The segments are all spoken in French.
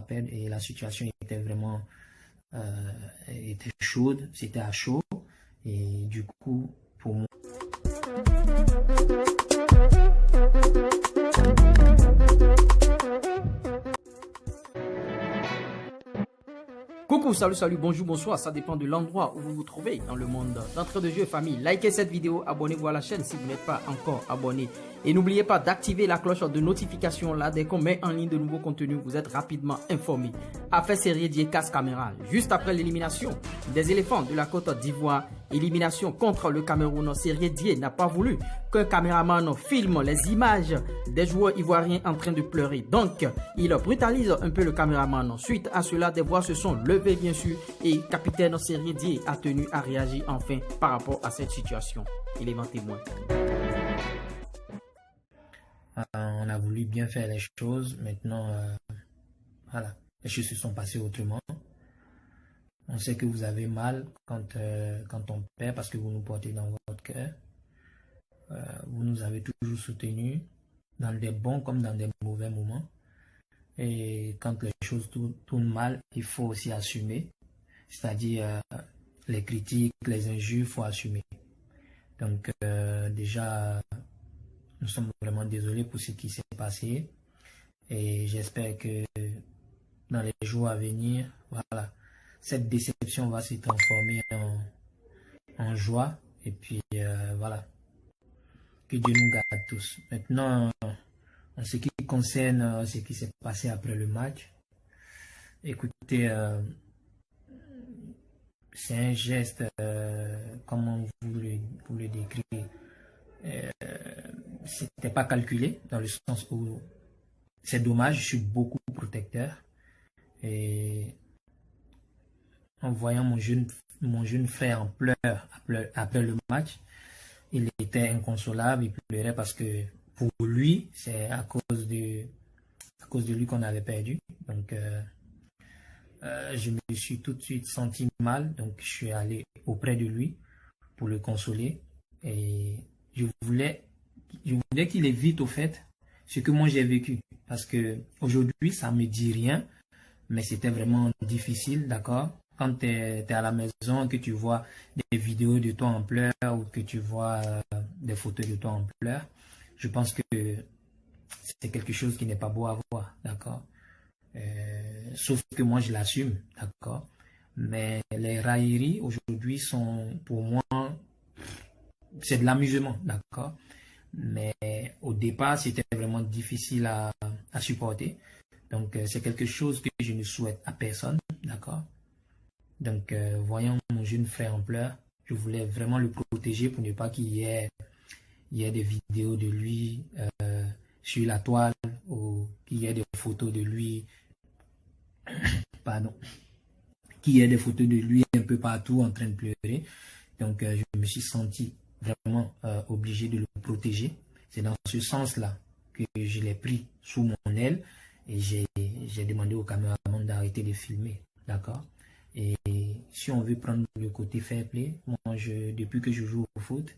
perdre et la situation était vraiment était chaude, c'était à chaud et du coup pour moi Coucou, salut, bonjour, bonsoir, ça dépend de l'endroit où vous vous trouvez dans le monde d'entrée de jeu famille. Likez cette vidéo, abonnez-vous à la chaîne si vous n'êtes pas encore abonné. Et n'oubliez pas d'activer la cloche de notification là, dès qu'on met en ligne de nouveaux contenus, vous êtes rapidement informé. Affaire série die casse caméra, juste après l'élimination des éléphants de la Côte d'Ivoire, élimination contre le Cameroun, série die n'a pas voulu qu'un caméraman filme les images des joueurs ivoiriens en train de pleurer. Donc, il brutalise un peu le caméraman. Suite à cela, des voix se sont levées bien sûr et capitaine série die a tenu à réagir enfin par rapport à cette situation. Élément témoin. On a voulu bien faire les choses. Maintenant, voilà, les choses se sont passées autrement. On sait que vous avez mal quand on perd parce que vous nous portez dans votre cœur. Vous nous avez toujours soutenus dans des bons comme dans des mauvais moments. Et quand les choses tournent mal, il faut aussi assumer. C'est-à-dire les critiques, les injures, il faut assumer. Donc déjà, nous sommes vraiment désolés pour ce qui s'est passé. Et j'espère que dans les jours à venir, voilà, cette déception va se transformer en joie. Et puis voilà, que Dieu nous garde tous. Maintenant, en ce qui concerne ce qui s'est passé après le match, écoutez, c'est un geste, comment vous le décrivez, c'était pas calculé dans le sens où c'est dommage, je suis beaucoup protecteur et en voyant mon jeune frère en pleurs après le match, il était inconsolable, il pleurait parce que pour lui, c'est à cause de lui qu'on avait perdu. Donc je me suis tout de suite senti mal, donc je suis allé auprès de lui pour le consoler et je voulais qu'il évite au fait ce que moi j'ai vécu parce que aujourd'hui ça me dit rien, mais c'était vraiment difficile, d'accord? Quand tu es à la maison, que tu vois des vidéos de toi en pleurs ou que tu vois des photos de toi en pleurs, je pense que c'est quelque chose qui n'est pas beau à voir, d'accord? Sauf que moi je l'assume, d'accord? Mais les railleries aujourd'hui sont pour moi, c'est de l'amusement, d'accord? Mais au départ c'était vraiment difficile à supporter. Donc c'est quelque chose que je ne souhaite à personne, d'accord? Donc voyant mon jeune frère en pleurs, je voulais vraiment le protéger pour ne pas qu'il y ait des vidéos de lui sur la toile ou qu'il y ait des photos de lui, pardon, qu'il y ait des photos de lui un peu partout en train de pleurer. Donc je me suis senti vraiment obligé de le protéger. C'est dans ce sens-là que je l'ai pris sous mon aile et j'ai demandé au caméraman d'arrêter de filmer, d'accord? Et si on veut prendre le côté fair play, moi depuis que je joue au foot,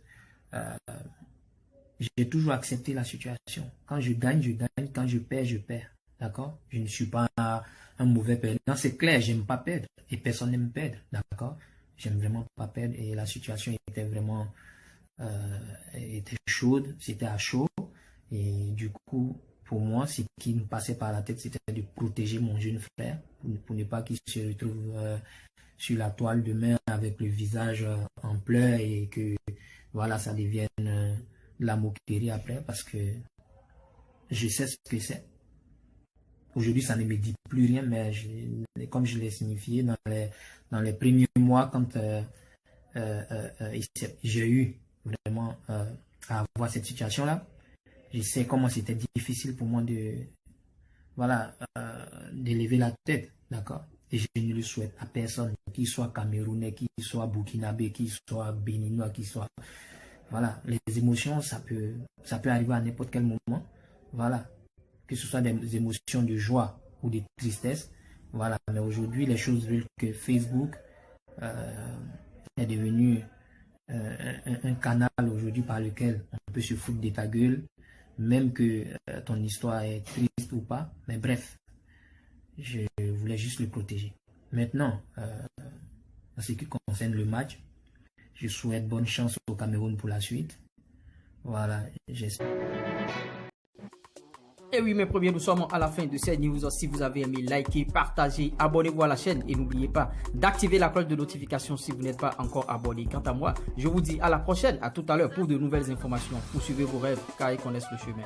j'ai toujours accepté la situation. Quand je gagne, je gagne. Quand je perds, d'accord? Je ne suis pas un mauvais perdant. C'est clair, j'aime pas perdre. Et personne n'aime perdre, d'accord? J'aime vraiment pas perdre. Et la situation était vraiment était chaude. C'était à chaud. Et du coup, pour moi, ce qui me passait par la tête, c'était de protéger mon jeune frère pour ne pas qu'il se retrouve sur la toile demain avec le visage en pleurs et que voilà, ça devienne la moquerie après parce que je sais ce que c'est. Aujourd'hui, ça ne me dit plus rien, mais comme je l'ai signifié dans les premiers mois, quand j'ai eu vraiment à avoir cette situation-là, je sais comment c'était difficile pour moi voilà, d'élever la tête, d'accord? Et je ne le souhaite à personne, qu'il soit camerounais, qu'il soit burkinabé, qu'il soit béninois, qu'il soit... Voilà, les émotions, ça peut arriver à n'importe quel moment. Voilà, que ce soit des émotions de joie ou de tristesse. Voilà, mais aujourd'hui, les choses veulent que Facebook est devenu un canal aujourd'hui par lequel on peut se foutre de ta gueule, même que ton histoire est triste ou pas. Mais bref, Je voulais juste le protéger. Maintenant, en ce qui concerne le match, je souhaite bonne chance au Cameroun pour la suite. Voilà, j'espère. Et oui, mes premiers, nous sommes à la fin de cette news. Si vous avez aimé, likez, partagez, abonnez-vous à la chaîne et n'oubliez pas d'activer la cloche de notification si vous n'êtes pas encore abonné. Quant à moi, je vous dis à la prochaine, à tout à l'heure pour de nouvelles informations. Poursuivez vos rêves car ils connaissent le chemin.